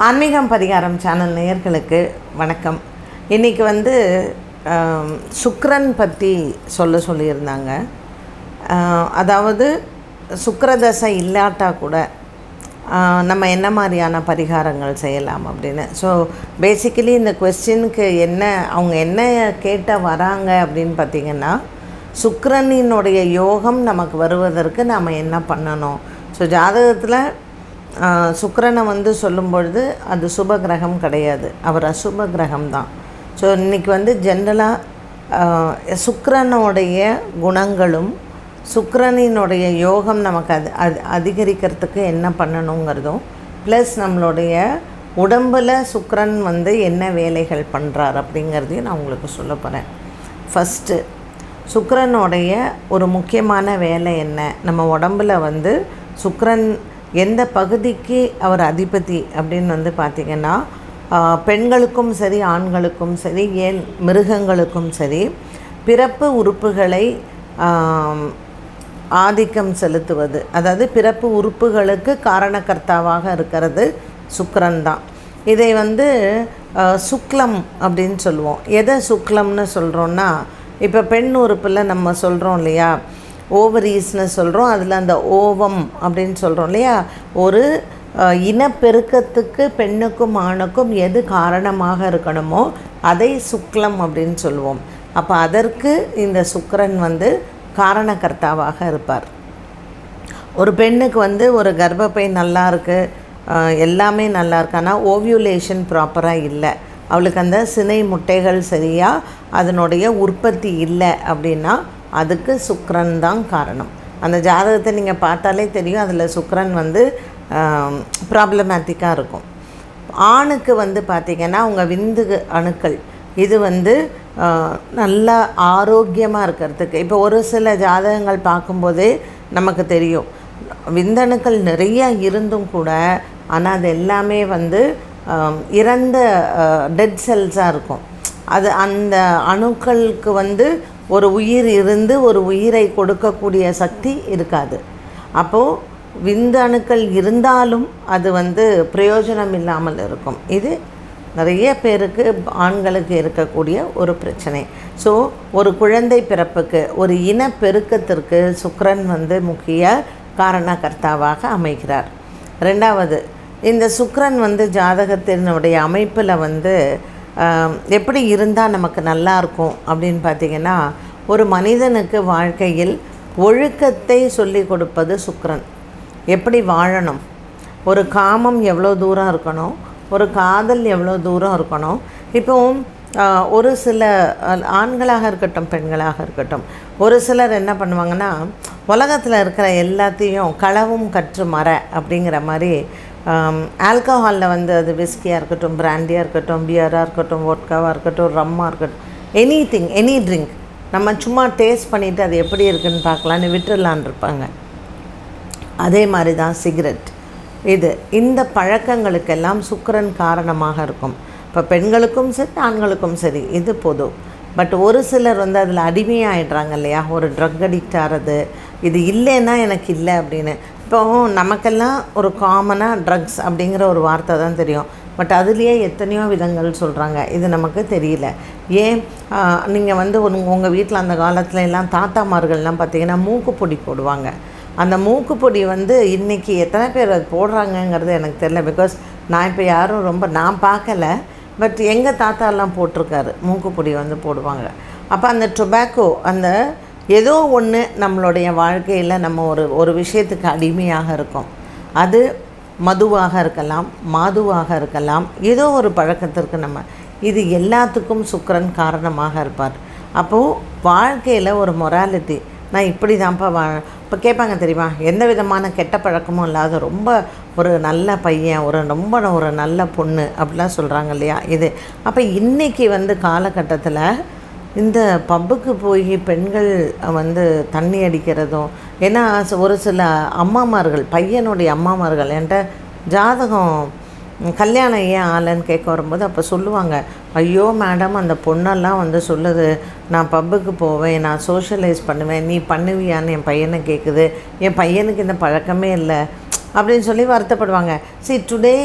ஆன்மீகம் பரிகாரம் சேனல் நேயர்களுக்கு வணக்கம். இன்றைக்கி சுக்கிரன் பற்றி சொல்லியிருந்தாங்க. அதாவது சுக்கிரதசை இல்லாட்டா கூட நம்ம என்ன மாதிரியான பரிகாரங்கள் செய்யலாம் அப்படின்னு. ஸோ பேசிக்கலி இந்த கொஸ்டினுக்கு அவங்க என்ன கேட்ட வராங்க அப்படின்னு பார்த்திங்கன்னா, சுக்கிரனினுடைய யோகம் நமக்கு வருவதற்கு நாம் என்ன பண்ணணும். ஸோ ஜாதகத்தில் சுக்கிரனை சொல்லும் பொழுது அது சுப கிரகம் கிடையாது, அவர் அசுப கிரகம்தான். ஸோ இன்றைக்கி ஜென்ரலாக சுக்கிரனுடைய குணங்களும் சுக்கிரனினுடைய யோகம் நமக்கு அதிகரிக்கிறதுக்கு என்ன பண்ணணுங்கிறதும், ப்ளஸ் நம்மளுடைய உடம்பில் சுக்கிரன் என்ன வேலைகள் பண்ணுறார் அப்படிங்கிறதையும் நான் உங்களுக்கு சொல்ல போகிறேன். ஃபஸ்ட்டு சுக்கிரனுடைய ஒரு முக்கியமான வேலை என்ன, நம்ம உடம்பில் சுக்கிரன் எந்த பகுதிக்கு அவர் அதிபதி அப்படின்னு பார்த்திங்கன்னா, பெண்களுக்கும் சரி ஆண்களுக்கும் சரி ஏன் மிருகங்களுக்கும் சரி பிறப்பு உறுப்புகளை ஆதிக்கம் செலுத்துவது, அதாவது பிறப்பு உறுப்புகளுக்கு காரணக்கர்த்தாவாக இருக்கிறது சுக்கிரன் தான். இதை சுக்லம் அப்படின்னு சொல்லுவோம். எதை சுக்லம்னு சொல்கிறோன்னா, இப்போ பெண் உறுப்பில் நம்ம சொல்கிறோம் இல்லையா, ஓவரீஸ்னு சொல்கிறோம், அதில் அந்த ஓவம் அப்படின்னு சொல்கிறோம் இல்லையா, ஒரு இனப்பெருக்கத்துக்கு பெண்ணுக்கும் ஆணுக்கும் எது காரணமாக இருக்கணுமோ அதை சுக்லம் அப்படின்னு சொல்லுவோம். அப்போ அதற்கு இந்த சுக்கிரன் காரணக்கர்த்தாவாக இருப்பார். ஒரு பெண்ணுக்கு ஒரு கர்ப்பப்பை நல்லா இருக்குது, எல்லாமே நல்லா இருக்கு, ஆனால் ஓவியுலேஷன் ப்ராப்பராக இல்லை, அவளுக்கு அந்த சினை முட்டைகள் சரியாக அதனுடைய உற்பத்தி இல்லை அப்படின்னா அதுக்கு சுக்கிரன் தான் காரணம். அந்த ஜாதகத்தை நீங்கள் பார்த்தாலே தெரியும், அதில் சுக்கிரன் ப்ராப்ளமேட்டிக்காக இருக்கும். ஆணுக்கு பார்த்திங்கன்னா அவங்க விந்து அணுக்கள் இது நல்லா ஆரோக்கியமாக இருக்கிறதுக்கு, இப்போ ஒரு சில ஜாதகங்கள் பார்க்கும்போதே நமக்கு தெரியும் விந்தணுக்கள் நிறைய இருந்தும் கூட, ஆனால் அது எல்லாமே இறந்த டெட் செல்ஸாக இருக்கும். அது அந்த அணுக்களுக்கு ஒரு உயிர் இருந்து ஒரு உயிரை கொடுக்கக்கூடிய சக்தி இருக்காது. அப்போது விந்தணுக்கள் இருந்தாலும் அது பிரயோஜனம் இல்லாமல் இருக்கும். இது நிறைய பேருக்கு ஆண்களுக்கு இருக்கக்கூடிய ஒரு பிரச்சனை. ஸோ ஒரு குழந்தை பிறப்புக்கு ஒரு இனப்பெருக்கத்திற்கு சுக்கிரன் முக்கிய காரணக்கர்த்தாவாக அமைகிறார். ரெண்டாவது, இந்த சுக்கிரன் ஜாதகத்தினுடைய அமைப்பில் எப்படி இருந்தால் நமக்கு நல்லாயிருக்கும் அப்படின்னு பார்த்திங்கன்னா, ஒரு மனிதனுக்கு வாழ்க்கையில் ஒழுக்கத்தை சொல்லி கொடுப்பது சுக்கிரன். எப்படி வாழணும், ஒரு காமம் எவ்வளோ தூரம் இருக்கணும், ஒரு காதல் எவ்வளோ தூரம் இருக்கணும். இப்போது ஒரு சில ஆண்களாக இருக்கட்டும் பெண்களாக இருக்கட்டும், ஒரு சிலர் என்ன பண்ணுவாங்கன்னா, உலகத்தில் இருக்கிற எல்லாத்தையும் களவும் கற்று மற அப்படிங்கிற மாதிரி ஆல்கஹாலில் அது விஸ்கியாக இருக்கட்டும், பிராண்டியாக இருக்கட்டும், பியராக இருக்கட்டும், வோட்காவாக இருக்கட்டும், ரம்மாக இருக்கட்டும், எனி ட்ரிங்க் நம்ம சும்மா டேஸ்ட் பண்ணிவிட்டு அது எப்படி இருக்குதுன்னு பார்க்கலான்னு விட்டுடலான் இருப்பாங்க. அதே மாதிரி தான் சிகரெட். இந்த பழக்கங்களுக்கெல்லாம் சுக்கிரன் காரணமாக இருக்கும். இப்போ பெண்களுக்கும் சரி ஆண்களுக்கும் சரி இது பொது. பட் ஒரு சிலர் அதில் அடிமையாகிடுறாங்க இல்லையா, ஒரு ட்ரக் அடிக்ட் ஆகிறது, இது இல்லைன்னா எனக்கு இல்லை அப்படின்னு. இப்போது நமக்கெல்லாம் ஒரு காமனாக ட்ரக்ஸ் அப்படிங்கிற ஒரு வார்த்தை தான் தெரியும், பட் அதுலேயே எத்தனையோ விதங்கள் சொல்கிறாங்க, இது நமக்கு தெரியல. ஏன் நீங்கள் உங்கள் வீட்டில் அந்த காலத்துல எல்லாம் தாத்தாமார்கள்லாம் பார்த்திங்கன்னா மூக்குப்பொடி போடுவாங்க. அந்த மூக்குப்பொடி இன்றைக்கி எத்தனை பேர் அது போடுறாங்கங்கிறது எனக்கு தெரியல. பிகாஸ் நான் இப்போ யாரும் நான் பார்க்கலை, பட் எங்கள் தாத்தாலாம் போட்டிருக்காரு, மூக்குப்பொடி போடுவாங்க. அப்போ அந்த டொபாக்கோ அந்த ஏதோ ஒன்று நம்மளுடைய வாழ்க்கையில் நம்ம ஒரு விஷயத்துக்கு அடிமையாக இருக்கும். அது மதுவாக இருக்கலாம், மாதுவாக இருக்கலாம், ஏதோ ஒரு பழக்கத்திற்கு இது எல்லாத்துக்கும் சுக்கிரன் காரணமாக இருப்பார். அப்போது வாழ்க்கையில் ஒரு மொராலிட்டி, நான் இப்படி தான்ப்பா இப்போ கேட்பாங்க தெரியுமா, எந்த விதமான கெட்ட பழக்கமும் இல்லாத ரொம்ப ஒரு நல்ல பையன், ஒரு நல்ல பொண்ணு அப்படிலாம் சொல்கிறாங்க இல்லையா. அப்போ இன்றைக்கி காலகட்டத்தில் இந்த பப்புக்கு போய் பெண்கள் தண்ணி அடிக்கிறதும், ஏன்னா ஒரு சில அம்மாமார்கள், பையனுடைய அம்மாமார்கள் என்கிட்ட ஜாதகம் கல்யாணம் ஏன் ஆலைன்னு கேட்க வரும்போது அப்போ சொல்லுவாங்க, ஐயோ மேடம் அந்த பொண்ணெல்லாம் சொல்லுது, நான் பப்புக்கு போவேன், நான் சோஷியலைஸ் பண்ணுவேன், நீ பண்ணுவியான்னு என் பையனை கேட்குது, என் பையனுக்கு இந்த பழக்கமே இல்லை அப்படின்னு சொல்லி வருத்தப்படுவாங்க. டுடே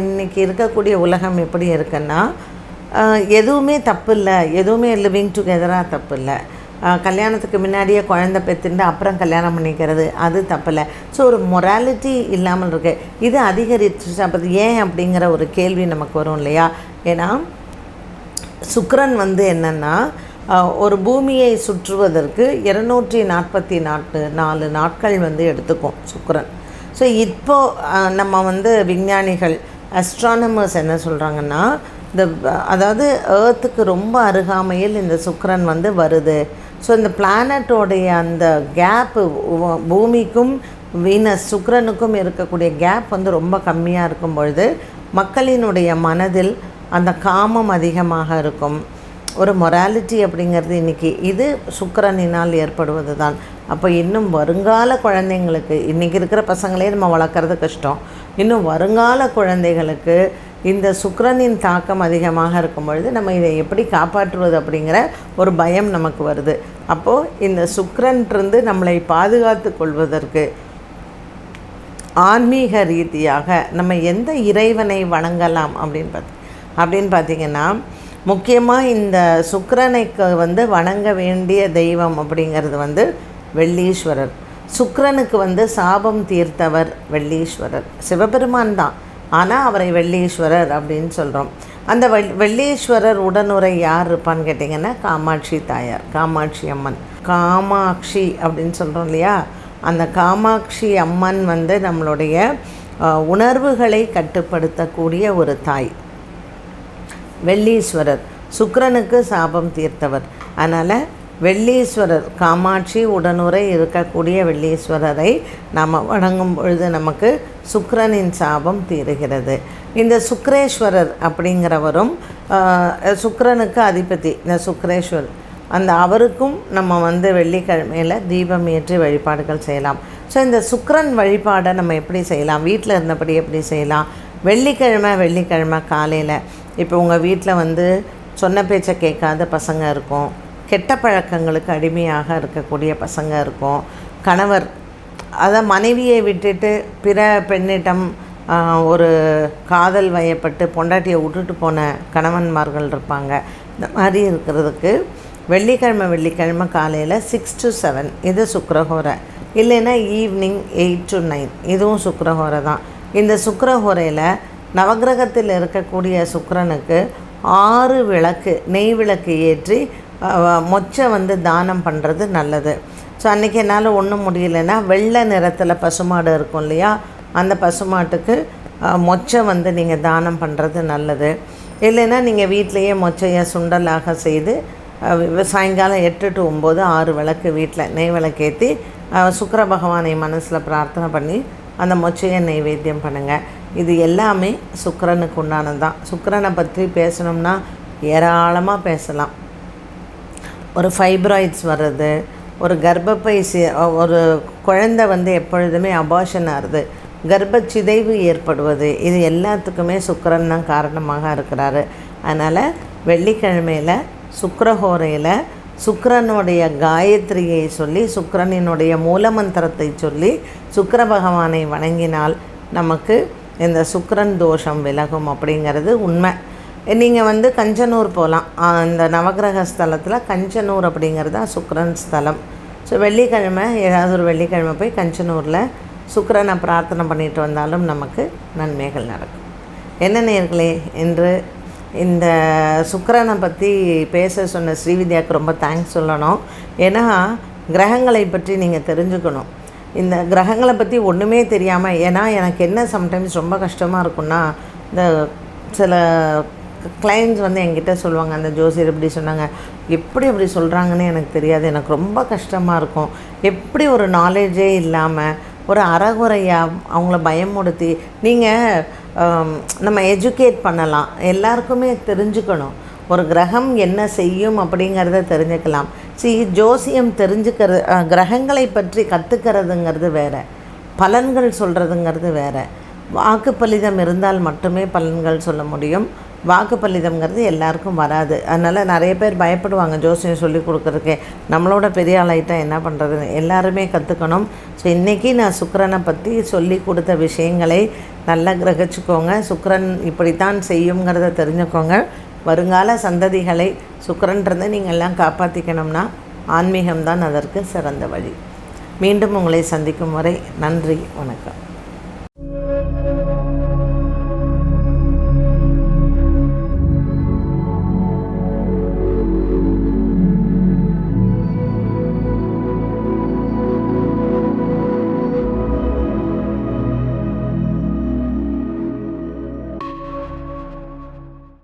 இன்னைக்கு இருக்கக்கூடிய உலகம் எப்படி இருக்குன்னா, எதுவுமே தப்பு இல்லை, எதுவுமே லிவிங் டுகெதராக தப்பு இல்லை. கல்யாணத்துக்கு முன்னாடியே குழந்தை பெற்றுண்டு அப்புறம் கல்யாணம் பண்ணிக்கிறது அது தப்பில்லை. ஒரு மொராலிட்டி இல்லாமல் இருக்குது. இது அதிகரிச்சு அப்போ ஏன் அப்படிங்கிற ஒரு கேள்வி நமக்கு வரும் இல்லையா? ஏன்னா சுக்கிரன் என்னென்னா ஒரு பூமியை சுற்றுவதற்கு 244 நாட்கள் எடுத்துக்கும் சுக்கிரன். இப்போது நம்ம விஞ்ஞானிகள் அஸ்ட்ரானமர்ஸ் என்ன சொல்கிறாங்கன்னா, அதாவது ஏர்த்துக்கு ரொம்ப அருகாமையில் இந்த சுக்கிரன் வருது. இந்த பிளானட்டோடைய அந்த கேப்பு பூமிக்கும் வீனஸ் சுக்கிரனுக்கும் இருக்கக்கூடிய கேப் ரொம்ப கம்மியாக இருக்கும் பொழுது மக்களினுடைய மனதில் அந்த காமம் அதிகமாக இருக்கும். ஒரு மொராலிட்டி அப்படிங்கிறது இன்றைக்கி இது சுக்கிரனினால் ஏற்படுவது தான். அப்போ இன்னும் வருங்கால குழந்தைங்களுக்கு, இன்றைக்கி இருக்கிற பசங்களே நம்ம வளர்க்குறது கஷ்டம், இன்னும் வருங்கால குழந்தைகளுக்கு இந்த சுக்கிரனின் தாக்கம் அதிகமாக இருக்கும் பொழுது நம்ம இதை எப்படி காப்பாற்றுவது அப்படிங்கிற ஒரு பயம் நமக்கு வருது. அப்போது இந்த சுக்கிரன்றிருந்து நம்மளை பாதுகாத்து கொள்வதற்கு ஆன்மீக ரீதியாக நம்ம எந்த இறைவனை வணங்கலாம் அப்படின்னு பார்த்திங்கன்னா, முக்கியமாக இந்த சுக்கிரனுக்கு வணங்க வேண்டிய தெய்வம் அப்படிங்கிறது வெள்ளீஸ்வரர். சுக்கிரனுக்கு சாபம் தீர்த்தவர் வெள்ளீஸ்வரர். சிவபெருமான் தான், ஆனால் அவரை வெள்ளீஸ்வரர் அப்படின்னு சொல்கிறோம். அந்த வெள்ளீஸ்வரர் உடனுரை யார் இருப்பான்னு கேட்டிங்கன்னா காமாட்சி தாயார், காமாட்சி அம்மன். காமாட்சி அப்படின்னு சொல்கிறோம் இல்லையா? அந்த காமாட்சி அம்மன் நம்மளுடைய உணர்வுகளை கட்டுப்படுத்தக்கூடிய ஒரு தாய். வெள்ளீஸ்வரர் சுக்கிரனுக்கு சாபம் தீர்த்தவர். அதனால் வெள்ளீஸ்வரர், காமாட்சி உடனுரை இருக்கக்கூடிய வெள்ளீஸ்வரரை நாம் வணங்கும் பொழுது நமக்கு சுக்கிரனின் சாபம் தீருகிறது. இந்த சுக்கிரேஸ்வரர் அப்படிங்கிறவரும் சுக்கிரனுக்கு அதிபதி. இந்த சுக்கிரேஸ்வரர் அவருக்கும் நம்ம வெள்ளிக்கிழமையில் தீபம் ஏற்றி வழிபாடுகள் செய்யலாம். இந்த சுக்கிரன் வழிபாடை நம்ம எப்படி செய்யலாம், வீட்டில் இருந்தபடி எப்படி செய்யலாம்? வெள்ளிக்கிழமை காலையில், இப்போ உங்கள் வீட்டில் சொன்ன பேச்சை கேட்காத பசங்க இருக்கும், கெட்ட பழக்கங்களுக்கு அடிமையாக இருக்கக்கூடிய பசங்க இருக்கும், கணவர் மனைவியை விட்டுட்டு பிற பெண்ணிடம் ஒரு காதல் வயப்பட்டு பொண்டாட்டியை விட்டுட்டு போன கணவன்மார்கள் இருப்பாங்க. இந்த மாதிரி இருக்கிறதுக்கு வெள்ளிக்கிழமை காலையில் 6 to 7 இது சுக்கிரஹோரை, இல்லைன்னா ஈவினிங் 8 to 9 இதுவும் சுக்கிரஹோரை தான். இந்த சுக்கிரஹோரையில் நவகிரகத்தில் இருக்கக்கூடிய சுக்கிரனுக்கு 6 விளக்கு, நெய் விளக்கு ஏற்றி மொச்சை தானம் பண்ணுறது நல்லது. அன்றைக்கி என்னால் ஒன்றும் முடியலைன்னா வெள்ளை நிறத்தில் பசுமாடு இருக்கும் இல்லையா, அந்த பசுமாட்டுக்கு மொச்சை நீங்கள் தானம் பண்ணுறது நல்லது. இல்லைன்னா நீங்கள் வீட்டிலையே மொச்சையை சுண்டலாக செய்து சாயங்காலம் 8 to 9 6 விளக்கு வீட்டில் நெய் விளக்கேற்றி சுக்கிர பகவானை மனசில் பிரார்த்தனை பண்ணி அந்த மொச்சையை நெய்வேத்தியம் பண்ணுங்கள். இது எல்லாமே சுக்கிரனுக்கு உண்டானது தான். சுக்கிரனை பற்றி பேசணும்னா ஏராளமாக பேசலாம். ஒரு ஃபைப்ராய்ட்ஸ் வர்றது, ஒரு கர்ப்பப்பை ஒரு குழந்தை எப்பொழுதுமே அபார்ஷன் ஆகுது, கர்ப்பச்சிதைவு ஏற்படுவது, இது எல்லாத்துக்குமே சுக்கிரன் தான் காரணமாக இருக்கிறாரு. அதனால் வெள்ளிக்கிழமையில் சுக்கிரஹோரையில் சுக்கிரனுடைய காயத்ரியை சொல்லி, சுக்கிரனினுடைய மூலமந்திரத்தை சொல்லி சுக்கிர பகவானை வணங்கினால் நமக்கு இந்த சுக்கிரன் தோஷம் விலகும் அப்படிங்கிறது உண்மை. நீங்கள் கஞ்சனூர் போகலாம். இந்த நவகிரக ஸ்தலத்தில் கஞ்சனூர் அப்படிங்கிறது தான் சுக்கிரன் ஸ்தலம். வெள்ளிக்கிழமை ஏதாவது ஒரு வெள்ளிக்கிழமை போய் கஞ்சனூரில் சுக்கிரனை பிரார்த்தனை பண்ணிட்டு வந்தாலும் நமக்கு நன்மைகள் நடக்கும். என்ன நேயர்களே, இன்று இந்த சுக்கிரனை பற்றி பேச சொன்ன ஸ்ரீவித்யாவுக்கு ரொம்ப தேங்க்ஸ் சொல்லணும். ஏன்னா கிரகங்களை பற்றி நீங்கள் தெரிஞ்சுக்கணும். இந்த கிரகங்களை பற்றி ஒன்றுமே தெரியாமல், ஏன்னா எனக்கு என்ன சம்டைம்ஸ் ரொம்ப கஷ்டமாக இருக்குன்னா, இந்த சில கிளைண்ட்ஸ் என்கிட்ட சொல்லுவாங்க, அந்த ஜோசியர் இப்படி சொன்னாங்க, எப்படி அப்படி சொல்கிறாங்கன்னு எனக்கு தெரியாது, எனக்கு ரொம்ப கஷ்டமாக இருக்கும். எப்படி ஒரு நாலேஜே இல்லாமல் ஒரு அறகுறையாக அவங்கள பயமுடுத்தி நீங்கள் நம்ம எஜுகேட் பண்ணலாம். எல்லாருக்குமே தெரிஞ்சுக்கணும், ஒரு கிரகம் என்ன செய்யும் அப்படிங்கிறத தெரிஞ்சுக்கலாம். ஜோசியம் கிரகங்களை பற்றி கற்றுக்கிறதுங்கிறது வேறு, பலன்கள் சொல்கிறதுங்கிறது வேறு. வாக்குப்பலிதம் இருந்தால் மட்டுமே பலன்கள் சொல்ல முடியும். வாக்குப்பலிதம்ங்கிறது எல்லாருக்கும் வராது. அதனால் நிறைய பேர் பயப்படுவாங்க ஜோசியம் சொல்லி கொடுக்குறதுக்கே. நம்மளோட பெரிய ஆளாயிட்டா என்ன பண்ணுறதுன்னு எல்லாருமே கற்றுக்கணும். ஸோ இன்றைக்கி நான் சுக்கிரனை பற்றி சொல்லி கொடுத்த விஷயங்களை நல்லா கிரகிச்சுக்கோங்க. சுக்கிரன் இப்படித்தான் செய்யுங்கிறத தெரிஞ்சுக்கோங்க. வருங்கால சந்ததிகளை சுக்கிரன்றது நீங்கள் எல்லாம் காப்பாற்றிக்கணும்னா ஆன்மீகம்தான் அதற்கு சிறந்த வழி. மீண்டும் உங்களை சந்திக்கும் வரை நன்றி, வணக்கம்.